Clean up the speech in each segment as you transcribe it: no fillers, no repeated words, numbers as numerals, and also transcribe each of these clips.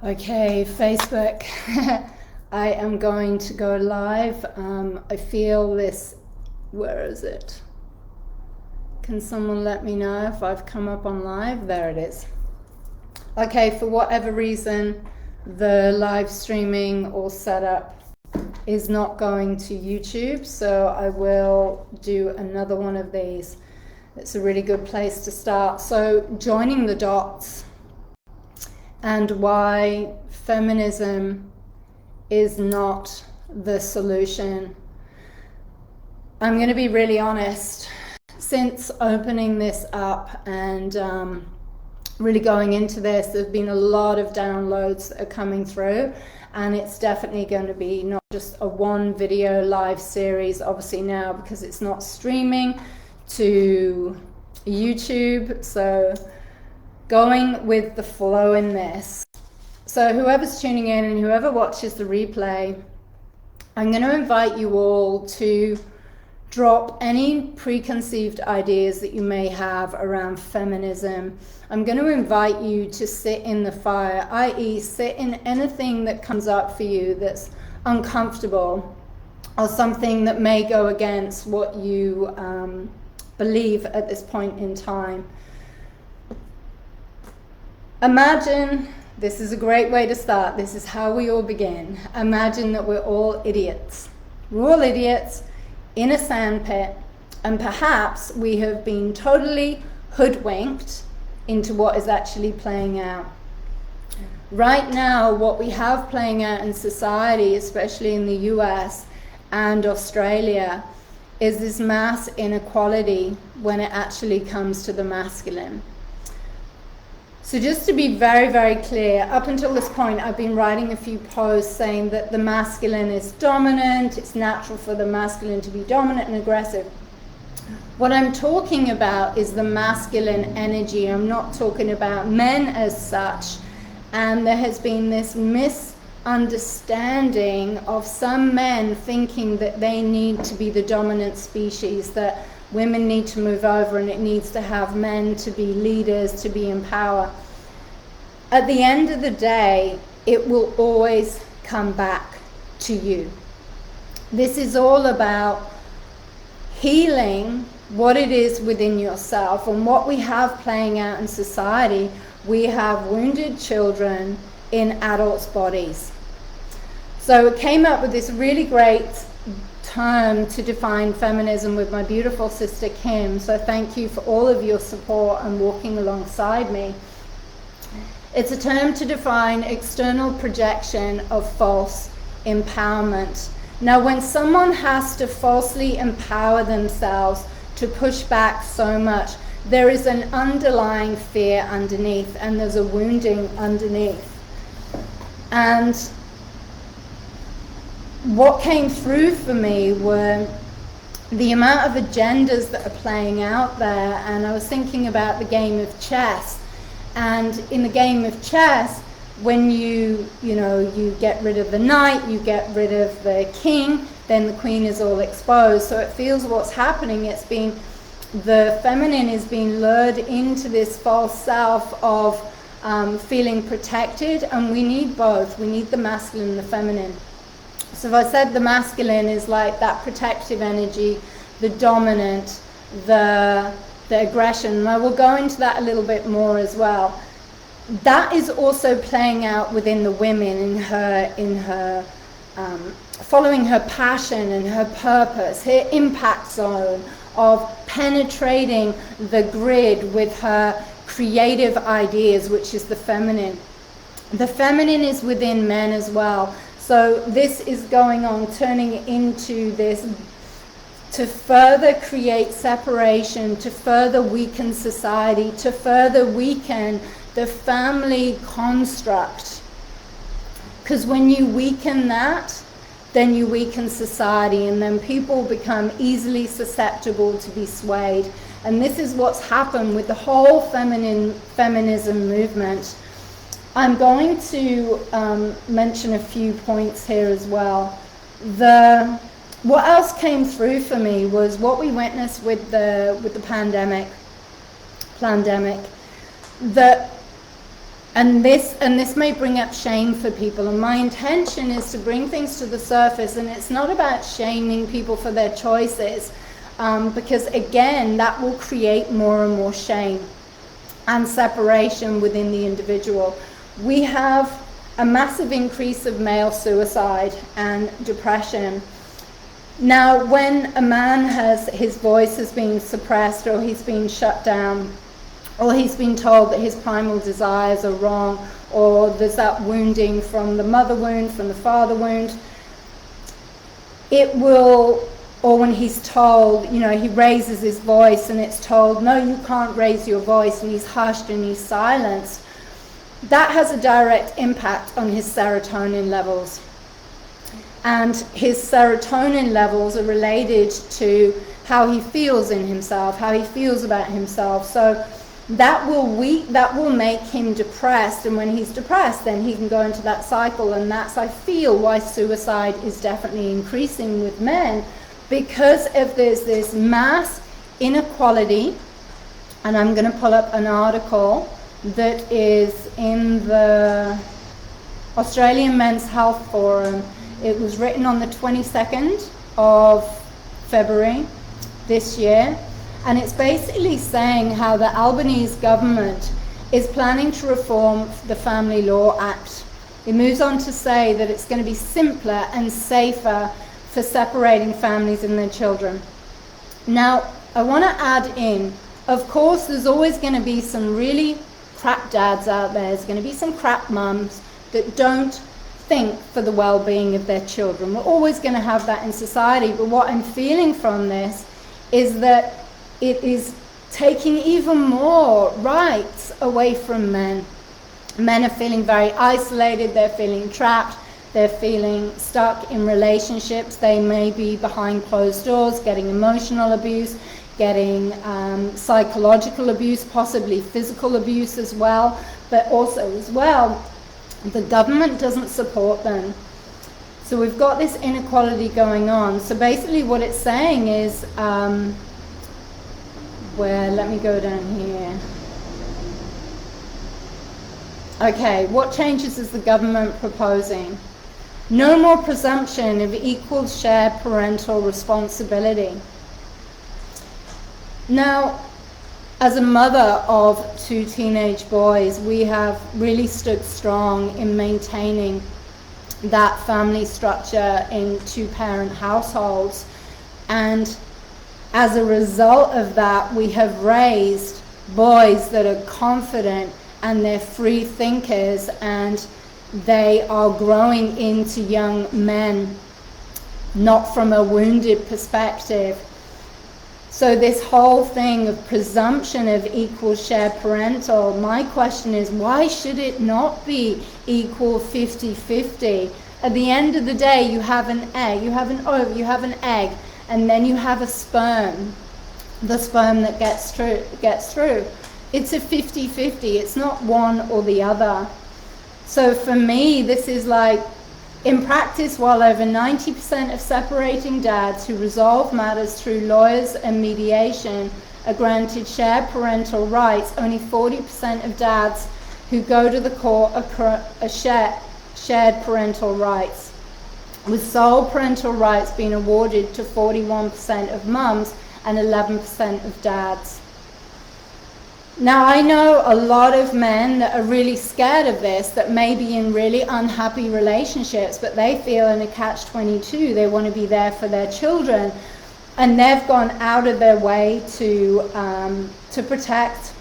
Okay, Facebook. I am going to go live. I feel this. Where is it? Can someone let me know if I've come up on live? There it is. Okay, for whatever reason, the live streaming or setup is not going to YouTube, so I will do another one of these. It's a really good place to start. So, joining the dots and why feminism is not the solution. I'm going to be really honest. Since opening this up and really going into this, there's been a lot of downloads that are coming through, and it's definitely going to be not just a one video live series, obviously now, because it's not streaming to YouTube. So going with the flow in this. So whoever's tuning in and whoever watches the replay, I'm going to invite you all to drop any preconceived ideas that you may have around feminism. I'm going to invite you to sit in the fire, i.e. sit in anything that comes up for you that's uncomfortable or something that may go against what you believe at this point in time. Imagine, this is a great way to start, this is how we all begin. Imagine that we're all idiots. We're all idiots in a sandpit, and perhaps we have been totally hoodwinked into what is actually playing out. Right now, what we have playing out in society, especially in the US and Australia, is this mass inequality when it actually comes to the masculine. So just to be very, very clear, up until this point, I've been writing a few posts saying that the masculine is dominant, it's natural for the masculine to be dominant and aggressive. What I'm talking about is the masculine energy. I'm not talking about men as such. And there has been this misunderstanding of some men thinking that they need to be the dominant species, that women need to move over and it needs to have men to be leaders, to be in power. At the end of the day, it will always come back to you. This is all about healing what it is within yourself. And what we have playing out in society, we have wounded children in adults' bodies. So it came up with this really great term to define feminism with my beautiful sister Kim. So thank you for all of your support and walking alongside me. It's a term to define external projection of false empowerment. Now, when someone has to falsely empower themselves to push back so much, there is an underlying fear underneath, and there's a wounding underneath. And what came through for me were the amount of agendas that are playing out there. And I was thinking about the game of chess. And in the game of chess, when you get rid of the knight, you get rid of the king, then the queen is all exposed. So it feels what's happening, the feminine is being lured into this false self of feeling protected, and we need both. We need the masculine and the feminine. So if I said the masculine is like that protective energy, the dominant, the aggression, and I will go into that a little bit more as well. That is also playing out within the women in her following her passion and her purpose, her impact zone of penetrating the grid with her creative ideas, which is the feminine. The feminine is within men as well. So this is going on, turning into this to further create separation, to further weaken society, to further weaken the family construct. Because when you weaken that, then you weaken society, and then people become easily susceptible to be swayed. And this is what's happened with the whole feminism movement. I'm going to mention a few points here as well. What else came through for me was what we witnessed with the pandemic, that And this may bring up shame for people, and my intention is to bring things to the surface, and it's not about shaming people for their choices, because again, that will create more and more shame and separation within the individual. We have a massive increase of male suicide and depression. Now, when a man his voice has been suppressed, or he's been shut down, or he's been told that his primal desires are wrong, or there's that wounding from the mother wound, from the father wound, it will, or when he's told, he raises his voice and it's told, no, you can't raise your voice, and he's hushed and he's silenced, that has a direct impact on his serotonin levels. And his serotonin levels are related to how he feels in himself, how he feels about himself. So that will make him depressed, and when he's depressed, then he can go into that cycle. And that's, I feel, why suicide is definitely increasing with men, because if there's this mass inequality. And I'm going to pull up an article that is in the Australian Men's Health Forum. It was written on the 22nd of February this year, and it's basically saying how the Albanese government is planning to reform the Family Law Act. It moves on to say that it's going to be simpler and safer for separating families and their children. Now, I want to add in, of course, there's always going to be some really crap dads out there. There's going to be some crap mums that don't think for the well-being of their children. We're always going to have that in society, but what I'm feeling from this is that it is taking even more rights away from men. Men are feeling very isolated, they're feeling trapped, they're feeling stuck in relationships. They may be behind closed doors, getting emotional abuse, getting psychological abuse, possibly physical abuse as well, but also as well, the government doesn't support them. So we've got this inequality going on. So basically what it's saying is, let me go down here. Okay, what changes is the government proposing? No more presumption of equal shared parental responsibility. Now, as a mother of 2 teenage boys, we have really stood strong in maintaining that family structure in 2-parent households. And as a result of that, we have raised boys that are confident and they're free thinkers, and they are growing into young men, not from a wounded perspective. So this whole thing of presumption of equal shared parental, my question is, why should it not be equal 50-50? At the end of the day, you have an egg, you have an ovum, you have an egg, and then you have a sperm, the sperm that gets through. It's a 50-50, it's not one or the other. So for me, this is like, in practice, while over 90% of separating dads who resolve matters through lawyers and mediation are granted shared parental rights, only 40% of dads who go to the court are shared parental rights, with sole parental rights being awarded to 41% of mums and 11% of dads. Now, I know a lot of men that are really scared of this, that may be in really unhappy relationships, but they feel in a catch-22. They want to be there for their children, and they've gone out of their way to protect,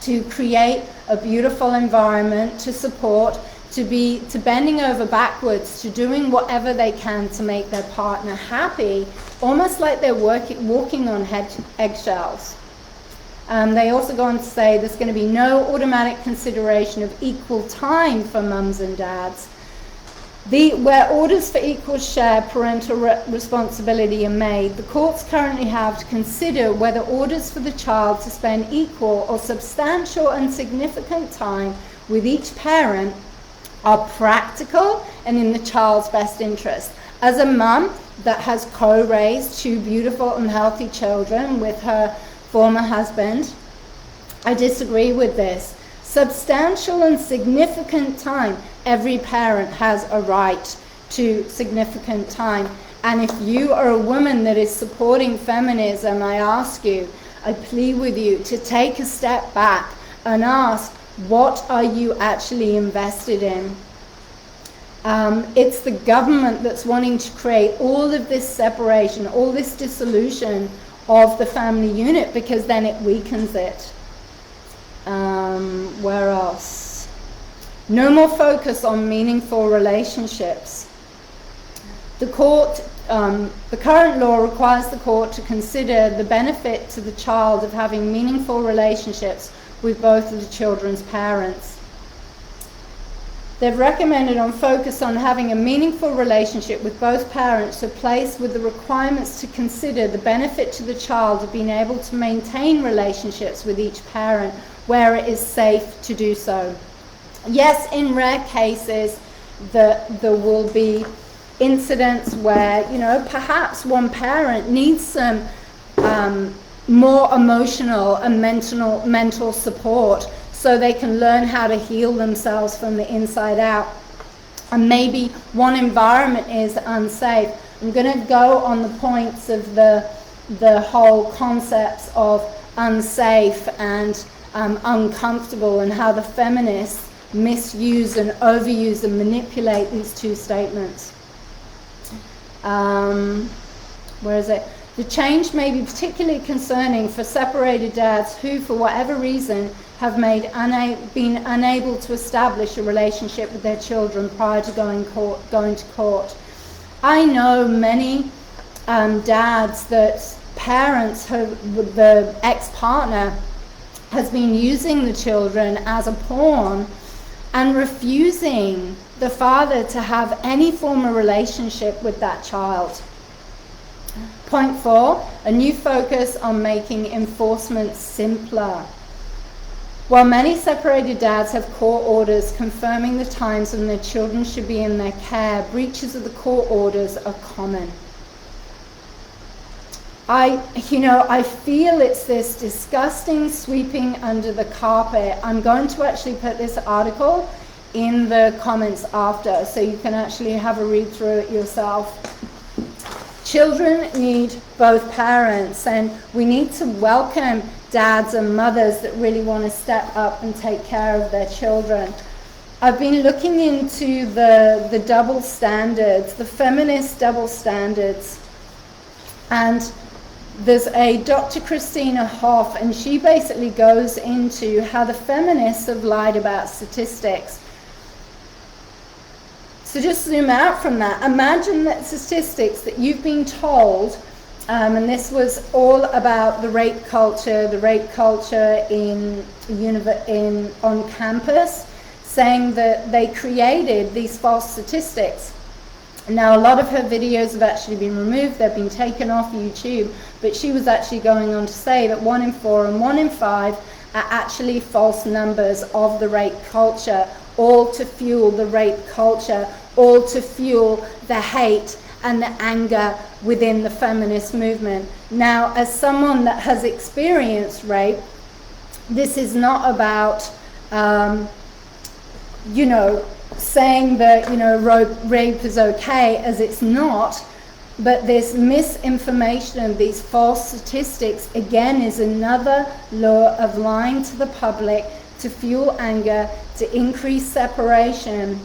to create a beautiful environment, to support, to bending over backwards, to doing whatever they can to make their partner happy, almost like they're walking on eggshells. They also go on to say there's going to be no automatic consideration of equal time for mums and dads. Where orders for equal share parental responsibility are made, the courts currently have to consider whether orders for the child to spend equal or substantial and significant time with each parent are practical and in the child's best interest. As a mum that has co-raised 2 beautiful and healthy children with her former husband, I disagree with this. Substantial and significant time. Every parent has a right to significant time. And if you are a woman that is supporting feminism, I ask you, I plead with you to take a step back and ask, what are you actually invested in? It's the government that's wanting to create all of this separation, all this dissolution of the family unit, because then it weakens it. Where else? No more focus on meaningful relationships. The current law requires the court to consider the benefit to the child of having meaningful relationships with both of the children's parents. They've recommended on focus on having a meaningful relationship with both parents, replaced with the requirements to consider the benefit to the child of being able to maintain relationships with each parent where it is safe to do so. Yes, in rare cases, there will be incidents where, perhaps one parent needs some more emotional and mental support, so they can learn how to heal themselves from the inside out. And maybe one environment is unsafe. I'm going to go on the points of the whole concepts of unsafe and uncomfortable, and how the feminists misuse and overuse and manipulate these two statements. Where is it? The change may be particularly concerning for separated dads who, for whatever reason, have been unable to establish a relationship with their children prior to going to court. I know many dads that parents, the ex-partner has been using the children as a pawn and refusing the father to have any form of relationship with that child. Point 4, a new focus on making enforcement simpler. While many separated dads have court orders confirming the times when their children should be in their care, breaches of the court orders are common. I feel it's this disgusting sweeping under the carpet. I'm going to actually put this article in the comments after, so you can actually have a read through it yourself. Children need both parents, and we need to welcome dads and mothers that really want to step up and take care of their children. I've been looking into the double standards, the feminist double standards, and there's a Dr. Christina Hoff, and she basically goes into how the feminists have lied about statistics. So just zoom out from that. Imagine that statistics that you've been told, and this was all about the rape culture on campus, saying that they created these false statistics. Now, a lot of her videos have actually been removed, they've been taken off YouTube, but she was actually going on to say that 1 in 4 and 1 in 5 are actually false numbers of the rape culture, all to fuel the rape culture, all to fuel the hate and the anger within the feminist movement. Now, as someone that has experienced rape, this is not about, saying that, rape is okay, as it's not, but this misinformation, these false statistics, again, is another law of lying to the public to fuel anger, to increase separation,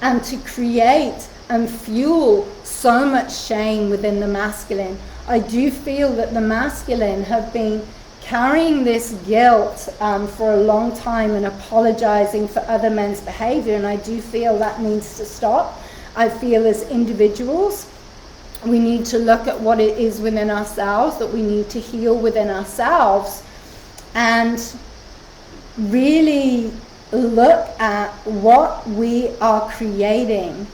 and to create and fuel so much shame within the masculine. I do feel that the masculine have been carrying this guilt for a long time and apologizing for other men's behavior, and I do feel that needs to stop. I feel as individuals, we need to look at what it is within ourselves, that we need to heal within ourselves, and really look at what we are creating.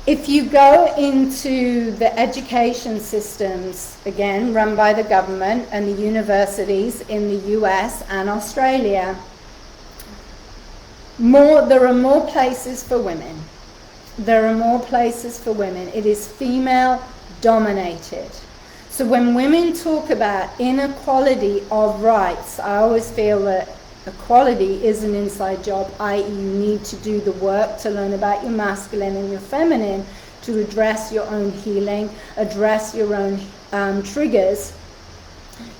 If you go into the education systems, again, run by the government and the universities in the US and Australia, there are more places for women. There are more places for women. It is female dominated. So when women talk about inequality of rights, I always feel that equality is an inside job, i.e. you need to do the work to learn about your masculine and your feminine, to address your own healing, address your own triggers,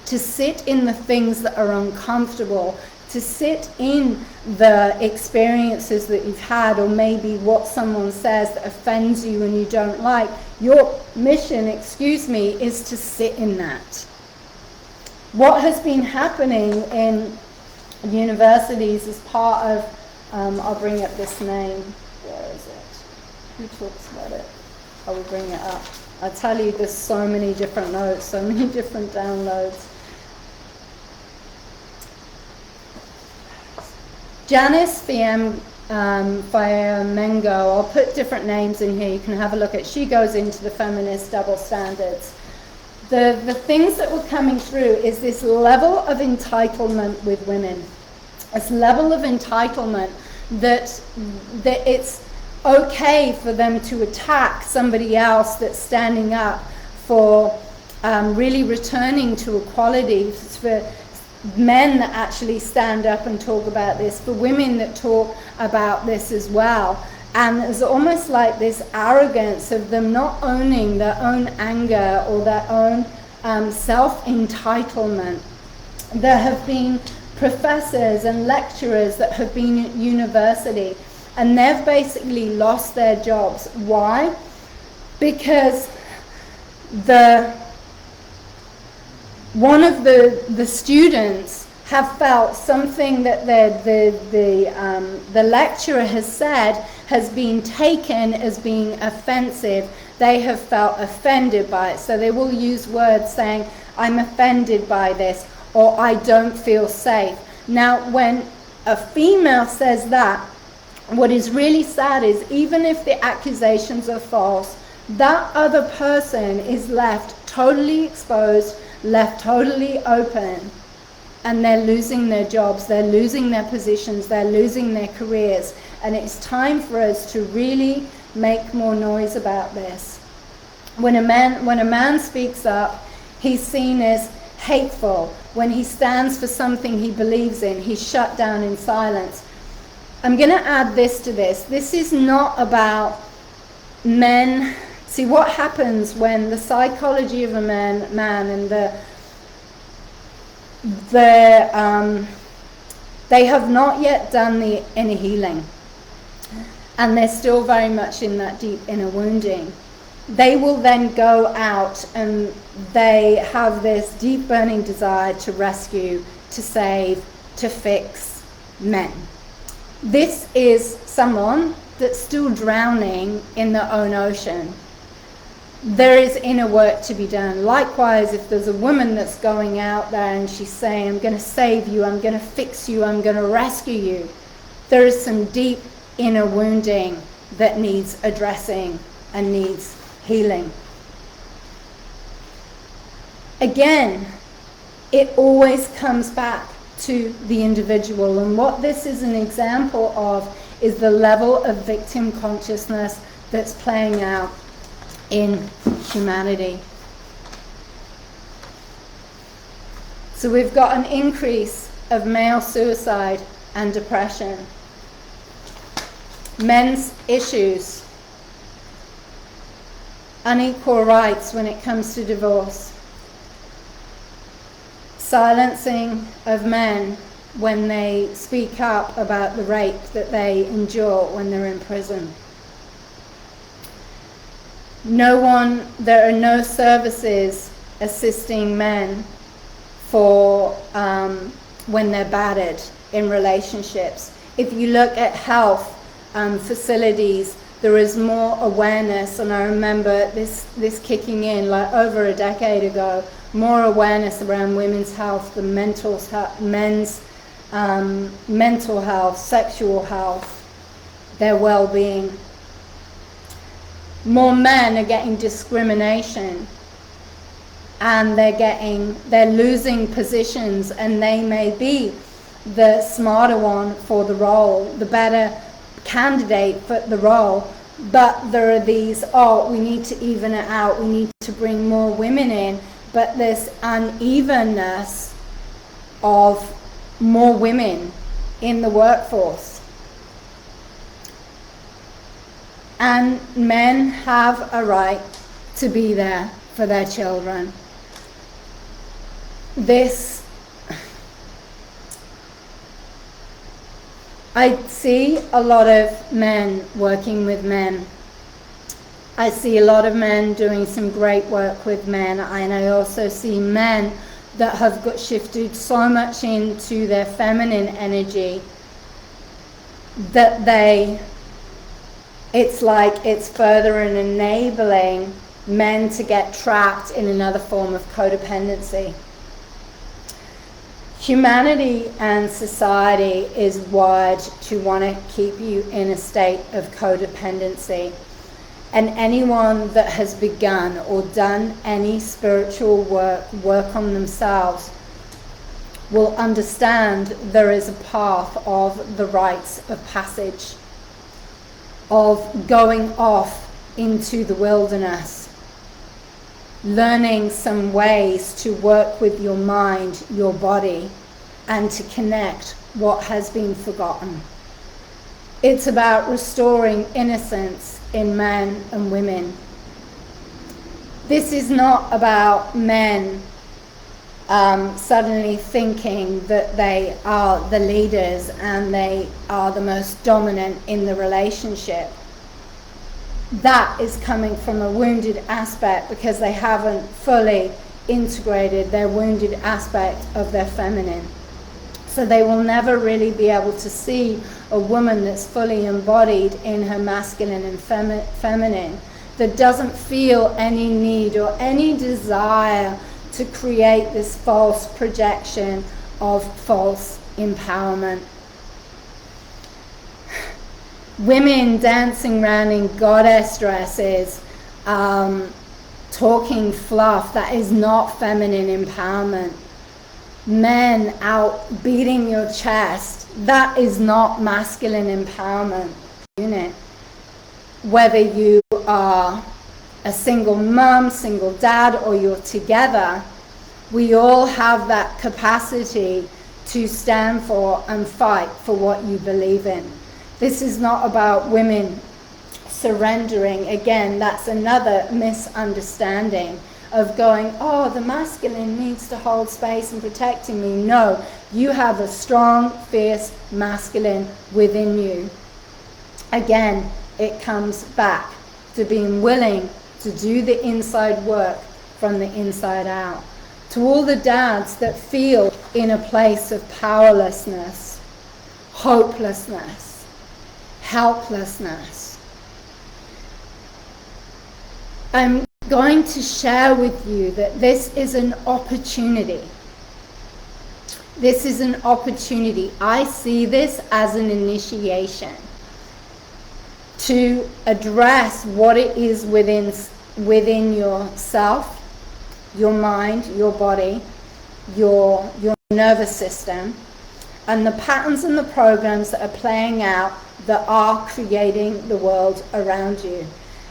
to sit in the things that are uncomfortable, to sit in the experiences that you've had, or maybe what someone says that offends you and you don't like. Your mission, is to sit in that. What has been happening in universities as part of, I'll bring up this name, where is it? Who talks about it? I will bring it up. I tell you, there's so many different notes, so many different downloads. Janice Fiamengo, I'll put different names in here, you can have a look at. She goes into the feminist double standards. The things that were coming through is this level of entitlement with women. This level of entitlement that it's okay for them to attack somebody else that's standing up for really returning to equality, for men that actually stand up and talk about this, for women that talk about this as well. And there's almost like this arrogance of them not owning their own anger or their own self-entitlement. There have been professors and lecturers that have been at university, and they've basically lost their jobs. Why? Because one of the students have felt something that the lecturer has said has been taken as being offensive. They have felt offended by it. So they will use words saying, I'm offended by this, or I don't feel safe. Now, when a female says that, what is really sad is even if the accusations are false, that other person is left totally exposed, left totally open, and they're losing their jobs, they're losing their positions, they're losing their careers. And it's time for us to really make more noise about this. When a man speaks up, he's seen as hateful. When he stands for something he believes in, he's shut down in silence. I'm going to add this to this. This is not about men. See, what happens when the psychology of a man and they have not yet done the inner healing, and they're still very much in that deep inner wounding. They will then go out and they have this deep burning desire to rescue, to save, to fix men. This is someone that's still drowning in their own ocean. There is inner work to be done. Likewise, if there's a woman that's going out there and she's saying, I'm going to save you, I'm going to fix you, I'm going to rescue you, there is some deep inner wounding that needs addressing and needs healing. Again, it always comes back to the individual, and what this is an example of is the level of victim consciousness that's playing out in humanity. So we've got an increase of male suicide and depression. Men's issues, unequal rights when it comes to divorce, silencing of men when they speak up about the rape that they endure when they're in prison. There are no services assisting men for when they're battered in relationships. If you look at health facilities, there is more awareness, and I remember this kicking in like over a decade ago, more awareness around women's health, men's mental health, sexual health, their well-being. More men are getting discrimination, and they're losing positions, and they may be the smarter one for the role, the better candidate for the role, but there are these, we need to even it out, we need to bring more women in, but this unevenness of more women in the workforce. And men have a right to be there for their children. I see a lot of men working with men. I see a lot of men doing some great work with men, and I also see men that have got shifted so much into their feminine energy that it's like it's further in enabling men to get trapped in another form of codependency. Humanity and society is wired to want to keep you in a state of codependency. And anyone that has begun or done any spiritual work on themselves, will understand there is a path of the rites of passage, of going off into the wilderness, learning some ways to work with your mind, your body, and to connect what has been forgotten. It's about restoring innocence in men and women. This is not about men suddenly thinking that they are the leaders and they are the most dominant in the relationship. That is coming from a wounded aspect because they haven't fully integrated their wounded aspect of their feminine. So they will never really be able to see a woman that's fully embodied in her masculine and feminine, that doesn't feel any need or any desire to create this false projection of false empowerment. Women dancing around in goddess dresses, talking fluff, that is not feminine empowerment. Men out beating your chest, that is not masculine empowerment. Unit. Whether you are a single mum, single dad, or you're together, we all have that capacity to stand for and fight for what you believe in. This is not about women surrendering. Again, that's another misunderstanding of going, oh, the masculine needs to hold space and protecting me. No, you have a strong, fierce masculine within you. Again, it comes back to being willing to do the inside work from the inside out. To all the dads that feel in a place of powerlessness, hopelessness, helplessness, I'm going to share with you that this is an opportunity. This is an opportunity. I see this as an initiation to address what it is within yourself, your mind, your body, your nervous system, and the patterns and the programs that are playing out that are creating the world around you.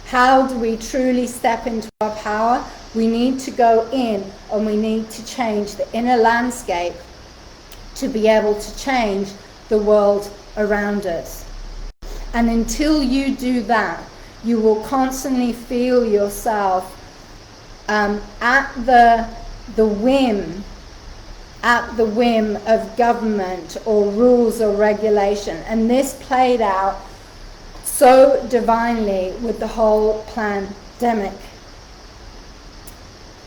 How do we truly step into our power? We need to go in and we need to change the inner landscape to be able to change the world around us. And until you do that, you will constantly feel yourself at the whim of government or rules or regulation. And this played out so divinely with the whole pandemic.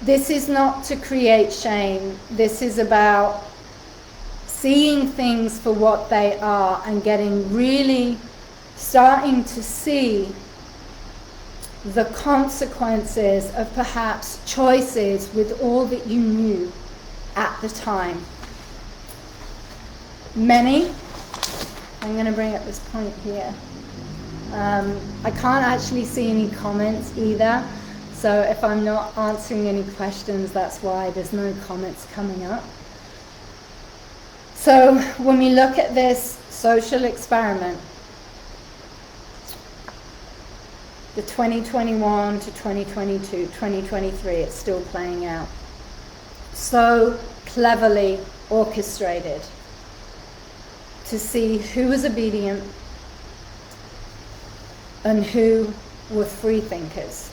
This is not to create shame. This is about seeing things for what they are and starting to see the consequences of perhaps choices with all that you knew at the time. I'm going to bring up this point here. I can't actually see any comments either, so if I'm not answering any questions, that's why there's no comments coming up. So when we look at this social experiment, the 2021 to 2022, 2023, it's still playing out. So cleverly orchestrated. to see who was obedient and who were free thinkers.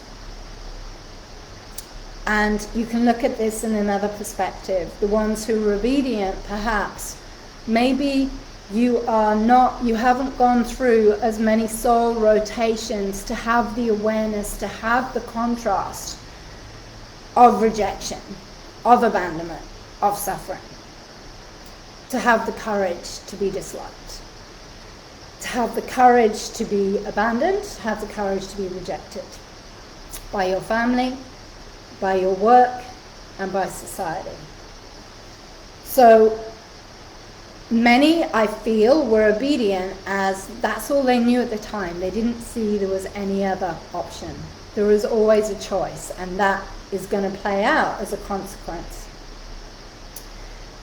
And you can look at this in another perspective. The ones who were obedient, perhaps, maybe you haven't gone through as many soul rotations to have the awareness, to have the contrast of rejection, of abandonment, of suffering. To have the courage to be disliked. To have the courage to be abandoned, to have the courage to be rejected by your family, by your work, and by society. So many, I feel, were obedient as that's all they knew at the time. They didn't see there was any other option. There was always a choice, and that is going to play out as a consequence.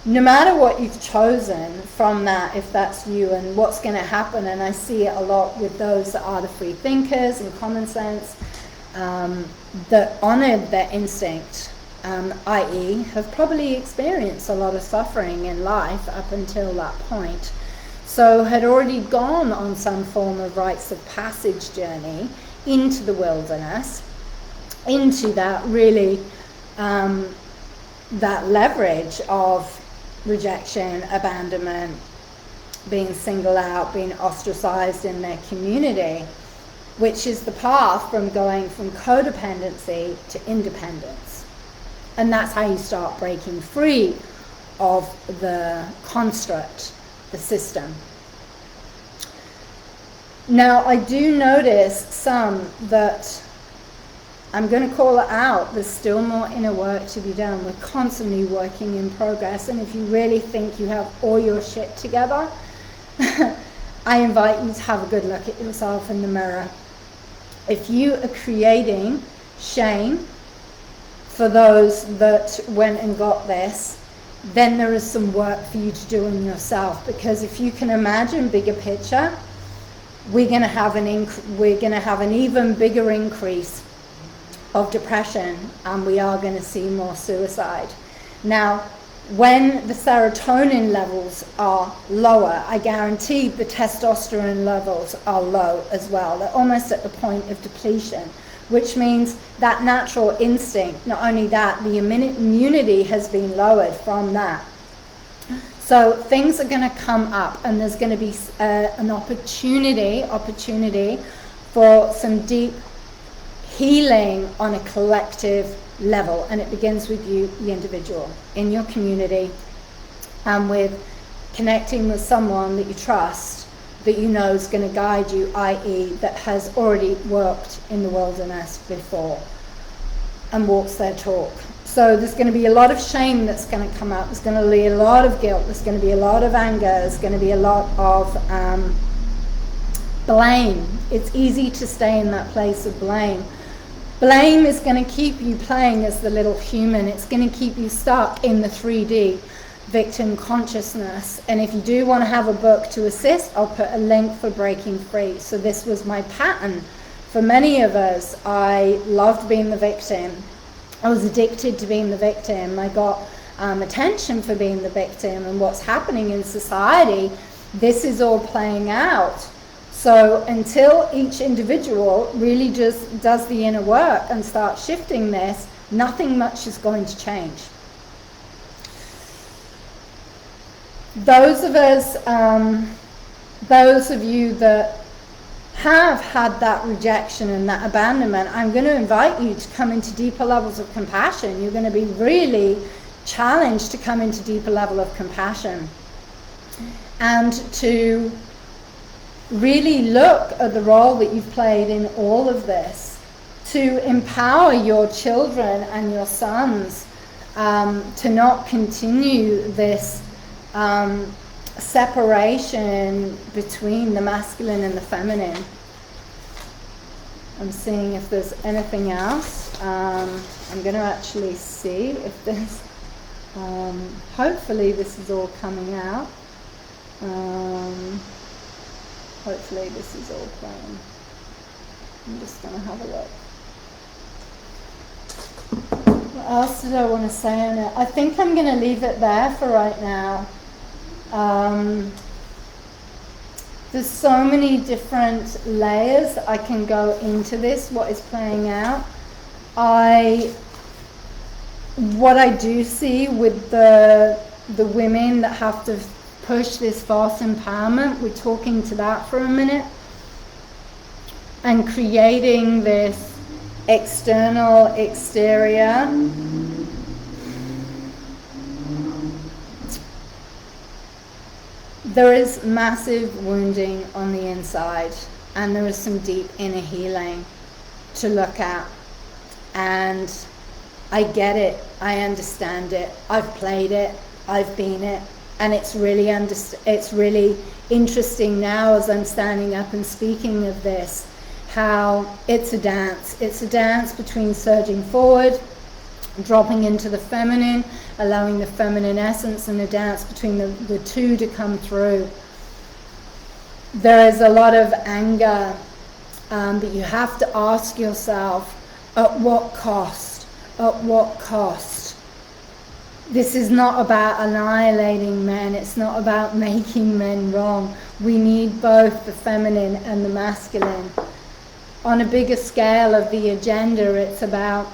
No matter what you've chosen from that, if that's you, and what's going to happen, and I see it a lot with those that are the free thinkers and common sense, that honoured their instinct, i.e. have probably experienced a lot of suffering in life up until that point, so had already gone on some form of rites of passage journey into the wilderness, into that really, that leverage of rejection, abandonment, being singled out, being ostracized in their community, which is the path from going from codependency to independence. And that's how you start breaking free of the construct, the system. Now, I do notice some that I'm going to call it out. There's still more inner work to be done. We're constantly working in progress. And if you really think you have all your shit together, I invite you to have a good look at yourself in the mirror. If you are creating shame for those that went and got this, then there is some work for you to do in yourself. Because if you can imagine bigger picture, we're going to have an even bigger increase of depression, and we are going to see more suicide. Now, when the serotonin levels are lower, I guarantee the testosterone levels are low as well. They're almost at the point of depletion, which means that natural instinct, not only that, the immunity has been lowered from that. So things are going to come up, and there's going to be an opportunity for some deep healing on a collective level, and it begins with you, the individual, in your community, and with connecting with someone that you trust, that you know is going to guide you, i.e. that has already worked in the wilderness before and walks their talk. So there's going to be a lot of shame that's going to come up. There's going to be a lot of guilt. There's going to be a lot of anger. There's going to be a lot of blame. It's easy to stay in that place of blame. Blame is going to keep you playing as the little human. It's going to keep you stuck in the 3D victim consciousness. And if you do want to have a book to assist, I'll put a link for Breaking Free. So this was my pattern. For many of us, I loved being the victim. I was addicted to being the victim. I got attention for being the victim. And what's happening in society, this is all playing out. So until each individual really just does the inner work and starts shifting this, nothing much is going to change. Those of us, those of you that have had that rejection and that abandonment, I'm going to invite you to come into deeper levels of compassion. You're going to be really challenged to come into deeper level of compassion and to really look at the role that you've played in all of this, to empower your children and your sons to not continue this separation between the masculine and the feminine. I'm seeing if there's anything else. I'm going to actually see if there's hopefully this is all coming out. Hopefully this is all playing. I'm just going to have a look. What else did I want to say on it? I think I'm going to leave it there for right now. There's so many different layers I can go into this, what is playing out. What I do see with the women that have to push this false empowerment, we're talking to that for a minute, and creating this external exterior. There is massive wounding on the inside, and there is some deep inner healing to look at. And I get it, I understand it, I've played it, I've been it, and it's really interesting now as I'm standing up and speaking of this, how it's a dance. It's a dance between surging forward, dropping into the feminine, allowing the feminine essence, and a dance between the two to come through. There is a lot of anger, but you have to ask yourself, at what cost? At what cost? This is not about annihilating men. It's not about making men wrong. We need both the feminine and the masculine. On a bigger scale of the agenda, it's about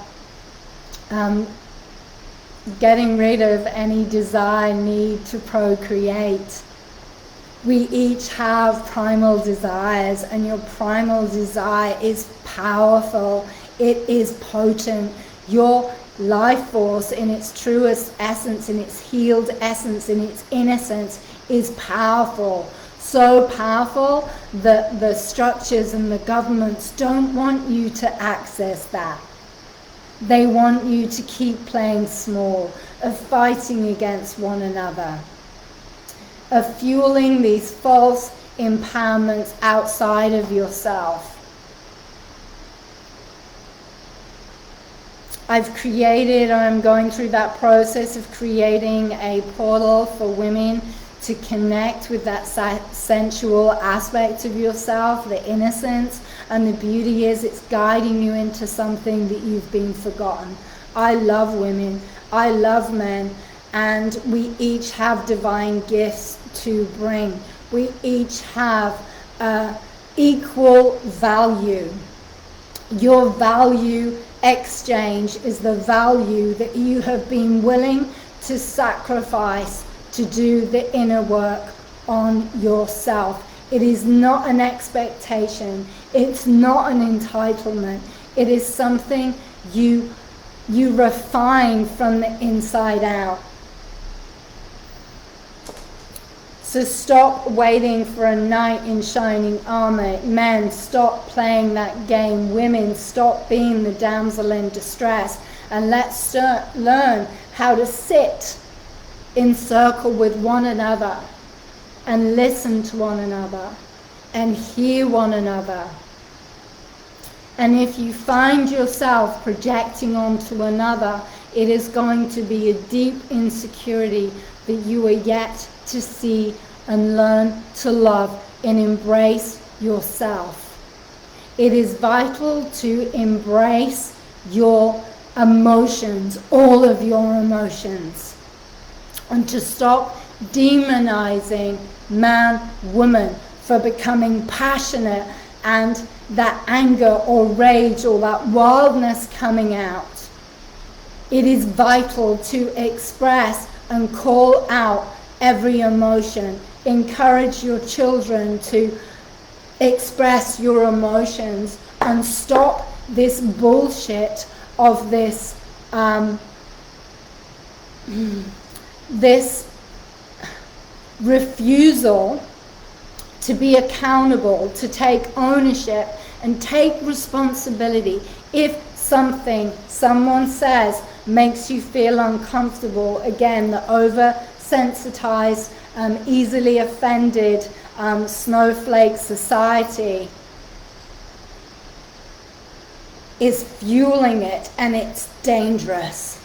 getting rid of any desire, need to procreate. We each have primal desires, and your primal desire is powerful. It is potent. Your life force in its truest essence, in its healed essence, in its innocence is powerful. So powerful that the structures and the governments don't want you to access that. They want you to keep playing small, of fighting against one another, of fueling these false empowerments outside of yourself. I'm going through that process of creating a portal for women to connect with that sensual aspect of yourself, the innocence, and the beauty is it's guiding you into something that you've been forgotten. I love women, I love men, and we each have divine gifts to bring. We each have equal value. Your value exchange is the value that you have been willing to sacrifice to do the inner work on yourself. It is not an expectation. It's not an entitlement. It is something you refine from the inside out. So stop waiting for a knight in shining armor. Men, stop playing that game. Women, stop being the damsel in distress. And let's learn how to sit in circle with one another and listen to one another and hear one another. And if you find yourself projecting onto another, it is going to be a deep insecurity that you are yet to see and learn to love and embrace yourself. It is vital to embrace your emotions, all of your emotions, and to stop demonizing man, woman for becoming passionate and that anger or rage or that wildness coming out. It is vital to express and call out every emotion. Encourage your children to express your emotions and stop this bullshit of this this refusal to be accountable, to take ownership and take responsibility. If something someone says makes you feel uncomfortable, again, the oversensitized, easily offended snowflake society is fueling it, and it's dangerous.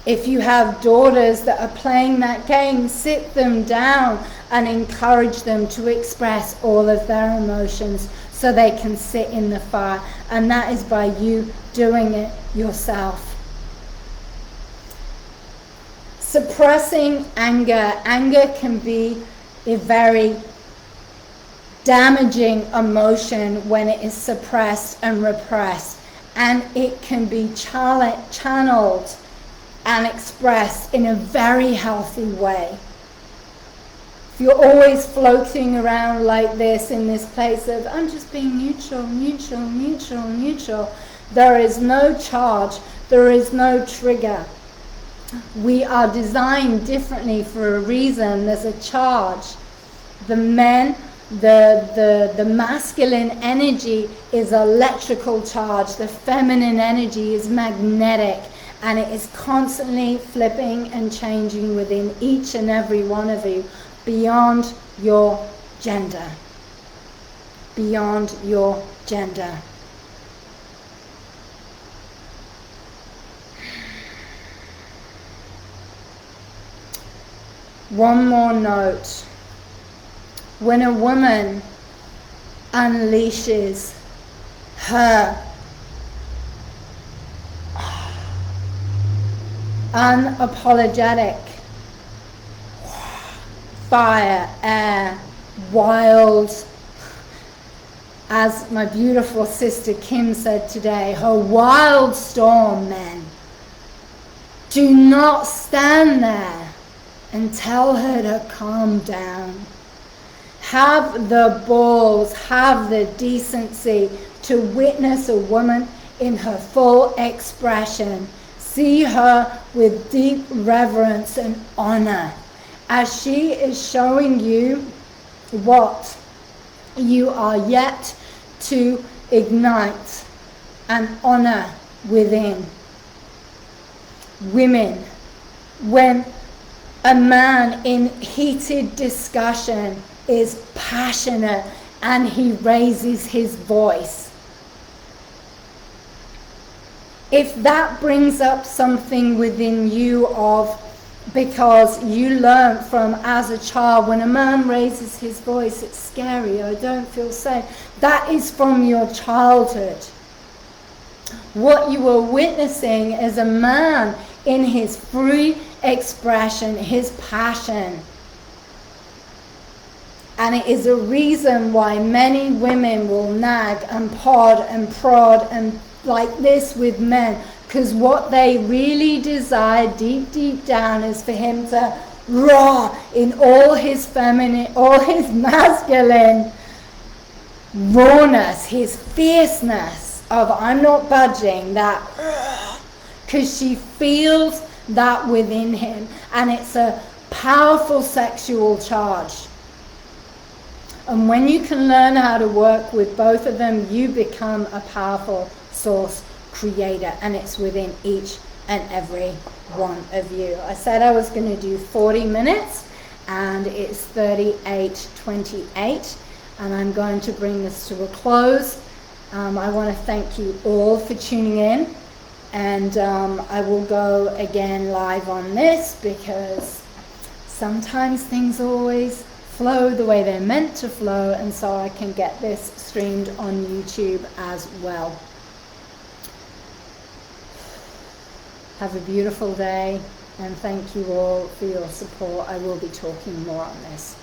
If you have daughters that are playing that game, sit them down and encourage them to express all of their emotions so they can sit in the fire. And that is by you doing it yourself. Suppressing anger. Anger can be a very damaging emotion when it is suppressed and repressed, and it can be channeled and expressed in a very healthy way. If you're always floating around like this in this place of I'm just being neutral, neutral, neutral, neutral, there is no charge, there is no trigger. We are designed differently for a reason. There's a charge. The men, the masculine energy is electrical charge. The feminine energy is magnetic, and it is constantly flipping and changing within each and every one of you beyond your gender. Beyond your gender. One more note. When a woman unleashes her unapologetic fire, air, wild, as my beautiful sister Kim said today, her wild storm, men, do not stand there and tell her to calm down. Have the balls, have the decency to witness a woman in her full expression. See her with deep reverence and honor as she is showing you what you are yet to ignite and honor within. Women, when a man in heated discussion is passionate and he raises his voice, if that brings up something within you of, because you learned from as a child, when a man raises his voice, it's scary, I don't feel safe. That is from your childhood. What you were witnessing is a man in his free expression, his passion. And it is a reason why many women will nag and pod and prod and like this with men, because what they really desire deep down is for him to roar in all his feminine, all his masculine rawness, his fierceness of I'm not budging, that, because she feels that within him, and it's a powerful sexual charge. And when you can learn how to work with both of them, you become a powerful source creator, and it's within each and every one of you. I said I was going to do 40 minutes, and it's 38:28, and I'm going to bring this to a close. I want to thank you all for tuning in, and I will go again live on this because sometimes things always flow the way they're meant to flow, and so I can get this streamed on YouTube as well. Have a beautiful day, and thank you all for your support. I will be talking more on this.